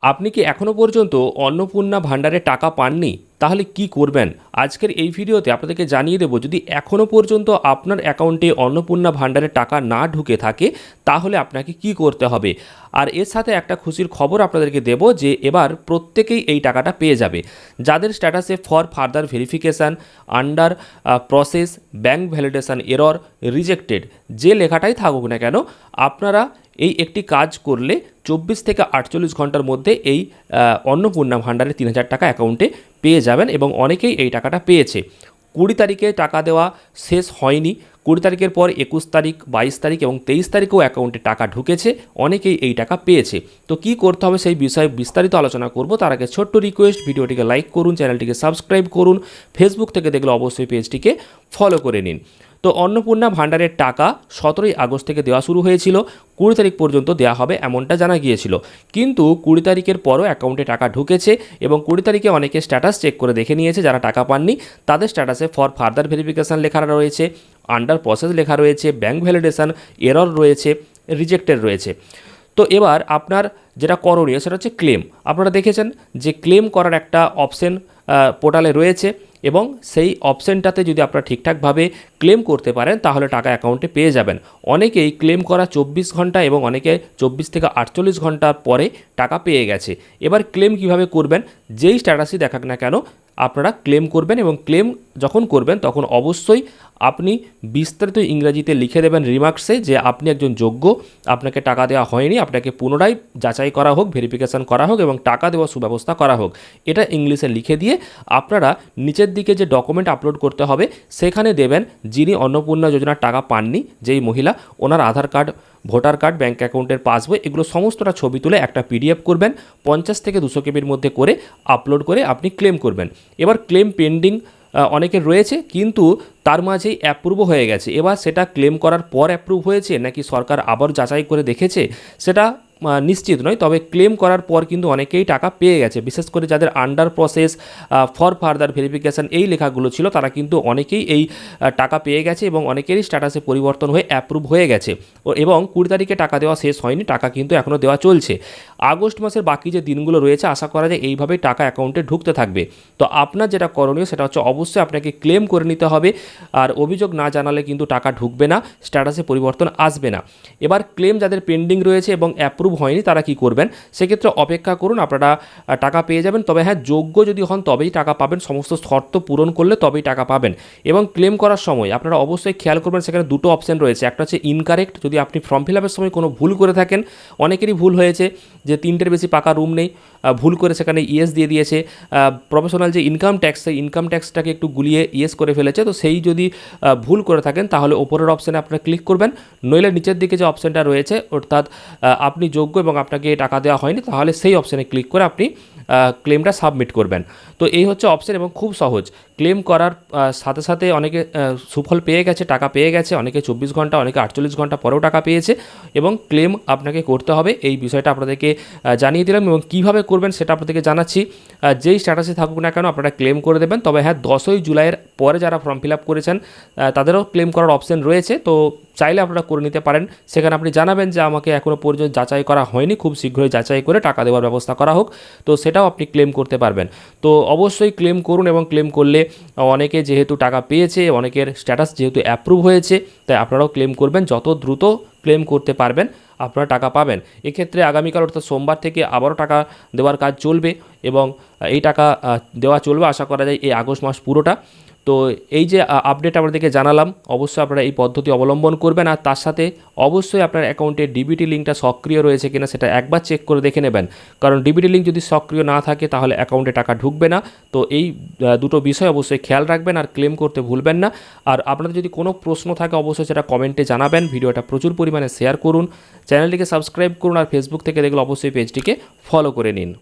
আপনি কি এখনও পর্যন্ত অন্নপূর্ণা ভাণ্ডারে টাকা পাননি? তাহলে কি করবেন? আজকের এই ভিডিওতে আপনাদেরকে জানিয়ে দেব, যদি এখনও পর্যন্ত আপনার অ্যাকাউন্টে অন্নপূর্ণা ভাণ্ডারে টাকা না ঢুকে থাকে তাহলে আপনাকে কি করতে হবে। আর এর সাথে একটা খুশির খবর আপনাদেরকে দেব যে এবার প্রত্যেকেই এই টাকাটা পেয়ে যাবে। যাদের স্ট্যাটাসে for further verification, under process, bank validation error, rejected যে লেখাটাই থাকুক না কেন, আপনারা এই একটি কাজ করলে 24 থেকে 48 ঘন্টার মধ্যে এই অন্নপূর্ণা ভাণ্ডারে 3000 টাকা অ্যাকাউন্টে পেয়ে যাবেন এবং অনেকেই এই টাকাটা পেয়েছে। 20 তারিখে টাকা দেওয়া শেষ হয়নি, 20 তারিখের পর 21 তারিখ, 22 তারিখ এবং 23 তারিখেও অ্যাকাউন্টে টাকা ঢুকেছে, অনেকেই এই টাকা পেয়েছে। তো কি করতে হবে সেই বিষয়ে বিস্তারিত আলোচনা করব। তার আগে ছোট্ট রিকোয়েস্ট, ভিডিওটিকে লাইক করুন, চ্যানেলটিকে সাবস্ক্রাইব করুন, ফেসবুক থেকে দেখলে অবশ্যই পেজটিকে ফলো করে নিন। তো অন্নপূর্ণা ভাণ্ডারের টাকা 17ই আগস্ট থেকে দেওয়া শুরু হয়েছিল, 20 তারিখ পর্যন্ত দেওয়া হবে এমনটা জানা গিয়েছিল। কিন্তু 20 তারিখের পরও অ্যাকাউন্টে টাকা ঢুকেছে এবং 20 তারিখে অনেকে স্ট্যাটাস চেক করে দেখে নিয়েছে, যারা টাকা পাননি তাদের স্ট্যাটাসে ফর ফার্দার ভেরিফিকেশান লেখা রয়েছে, আন্ডার প্রসেস লেখা রয়েছে, ব্যাঙ্ক ভ্যালিডেশন এরর রয়েছে, রিজেক্টেড রয়েছে। তো এবার আপনার যেটা করণীয় সেটা হচ্ছে ক্লেম। আপনারা দেখেছেন যে ক্লেম করার একটা অপশন পোর্টালে রয়েছে এবং সেই অপশানটাতে যদি আপনারা ঠিকঠাকভাবে ক্লেম করতে পারেন তাহলে টাকা অ্যাকাউন্টে পেয়ে যাবেন। অনেকেই ক্লেম করা 24 ঘন্টা এবং অনেকে 24 থেকে 48 ঘন্টার পরে টাকা পেয়ে গেছে। এবার ক্লেম কিভাবে করবেন, যেই স্ট্যাটাসই দেখাক না কেন আপনারা ক্লেম করবেন এবং ক্লেম যখন করবেন তখন অবশ্যই আপনি বিস্তারিত ইংরেজিতে লিখে দেবেন রিমার্কসে যে আপনি একজন যোগ্য, আপনাকে টাকা দেওয়া হয়নি, আপনাকে পুনরায় যাচাই করা হোক, ভেরিফিকেশান করা হোক এবং টাকা দেওয়ার সুব্যবস্থা করা হোক। এটা ইংলিশে লিখে দিয়ে আপনারা নিচের দিকে যে ডকুমেন্ট আপলোড করতে হবে সেখানে দেবেন যিনি অন্নপূর্ণা যোজনার টাকা পাননি, যেই মহিলা, ওনার আধার কার্ড, ভোটার কার্ড, ব্যাঙ্ক অ্যাকাউন্টের পাসবই, এগুলো সমস্তটা ছবি তুলে একটা পিডিএফ করবেন, 50 থেকে 200 কেবির মধ্যে করে আপলোড করে আপনি ক্লেম করবেন। এবার ক্লেম পেন্ডিং অনেকের রয়েছে কিন্তু তার মাঝেই অ্যাপ্রুভও হয়ে গেছে। এবার সেটা ক্লেম করার পর অ্যাপ্রুভ হয়েছে নাকি সরকার আবার যাচাই করে দেখেছে সেটা নিশ্চিত নয়, তবে ক্লেম করার পর কিন্তু অনেকেই টাকা পেয়ে গেছে। বিশেষ করে যাদের under process, for further verification এই লেখাগুলো ছিল তারা কিন্তু অনেকেই এই টাকা পেয়ে গেছে এবং অনেকেরই স্ট্যাটাসে পরিবর্তন হয়ে অ্যাপ্রুভ হয়ে গেছে। এবং 20 তারিখে টাকা দেওয়া শেষ হয়নি, টাকা কিন্তু এখনও দেওয়া চলছে। আগস্ট মাসের বাকি যে দিনগুলো রয়েছে আশা করা যায় এইভাবেই টাকা অ্যাকাউন্টে ঢুকতে থাকবে। তো আপনার যেটা করণীয় সেটা হচ্ছে অবশ্যই আপনাকে ক্লেম করে নিতে হবে, আর অভিযোগ না জানালে কিন্তু টাকা ঢুকবে না, স্ট্যাটাসে পরিবর্তন আসবে না। এবার ক্লেম যাদের পেন্ডিং রয়েছে এবং অ্যাপ্রুভ হয়নি তারা কি করবেন, সেক্ষেত্রে অপেক্ষা করুন, আপনারা টাকা পেয়ে যাবেন। তবে হ্যাঁ, যোগ্য যদি হন তবেই টাকা পাবেন, সমস্ত শর্ত পূরণ করলে তবেই টাকা পাবেন। এবং ক্লেম করার সময় আপনারা অবশ্যই খেয়াল করবেন, সেখানে দুটো অপশান রয়েছে। একটা হচ্ছে ইনকারেক্ট, যদি আপনি ফর্ম ফিল আপের সময় কোনো ভুল করে থাকেন, অনেকেরই ভুল হয়েছে যে 3টের বেশি পাকা রুম নেই, ভুল করে সেখানে ইয়েস দিয়ে দিয়েছে। প্রফেশনাল যে ইনকাম ট্যাক্স, সেই ইনকাম ট্যাক্সটাকে একটু গুলিয়ে ইয়েস করে ফেলেছে। তো সেই যদি ভুল করে থাকেন তাহলে ওপরের অপশানে আপনারা ক্লিক করবেন, নইলে নিচের দিকে যে অপশানটা রয়েছে অর্থাৎ আপনি যোগ্য এবং আপনাকে টাকা দেওয়া হয়নি তাহলে সেই অপশানে ক্লিক করে আপনি ক্লেমটা সাবমিট করবেন। তো এই হচ্ছে অপশান এবং খুব সহজ। ক্লেম করার সাথে সাথে অনেকে সুফল পেয়ে গেছে, টাকা পেয়ে গেছে, অনেকে 24 ঘন্টা, অনেকে 48 ঘন্টা পরেও টাকা পেয়েছে। এবং ক্লেম আপনাকে করতে হবে, এই বিষয়টা আপনাদেরকে জানিয়ে দিলাম এবং কীভাবে করবেন সেটা আপনাদেরকে জানাচ্ছি। যেই স্ট্যাটাসে থাকুক না কেন আপনারা ক্লেম করে দেবেন। তবে হ্যাঁ, 10ই জুলাইয়ের পরে যারা ফর্ম ফিল আপ করেছেন তাদেরও ক্লেম করার অপশান রয়েছে, তো চাইলে আপনারা করে নিতে পারেন। সেখানে আপনি জানাবেন যে আমাকে এখনও পর্যন্ত যাচাই করা হয়নি, খুব শীঘ্রই যাচাই করে টাকা দেওয়ার ব্যবস্থা করা হোক, তো সেটাও আপনি ক্লেম করতে পারবেন। তো অবশ্যই ক্লেম করুন এবং ক্লেম করলে অনেকে যেহেতু টাকা পেয়েছে, অনেকের স্ট্যাটাস যেহেতু অ্যাপ্রুভ হয়েছে, তাই আপনারাও ক্লেম করবেন। যত দ্রুত ক্লেম করতে পারবেন আপনারা টাকা পাবেন। এক্ষেত্রে আগামীকাল অর্থাৎ সোমবার থেকে আবারও টাকা দেওয়ার কাজ চলবে এবং এই টাকা দেওয়া চলবে আশা করা যায় এই আগস্ট মাস পুরোটা। তো এই যে আপডেট আপনাদেরকে জানালাম, অবশ্যই আপনারা এই পদ্ধতি অবলম্বন করবেন। আর তার সাথে অবশ্যই আপনার অ্যাকাউন্টে ডিবিটি লিঙ্কটা সক্রিয় রয়েছে কিনা সেটা একবার চেক করে দেখে নেবেন, কারণ ডিবিটি লিঙ্ক যদি সক্রিয় না থাকে তাহলে অ্যাকাউন্টে টাকা ঢুকবে না। তো এই দুটো বিষয় অবশ্যই খেয়াল রাখবেন আর ক্লেম করতে ভুলবেন না। আর আপনাদের যদি কোনো প্রশ্ন থাকে অবশ্যই সেটা কমেন্টে জানাবেন, ভিডিওটা প্রচুর পরিমাণে শেয়ার করুন, চ্যানেলটিকে সাবস্ক্রাইব করুন আর ফেসবুক থেকে দেখলে অবশ্যই পেজটিকে ফলো করে নিন।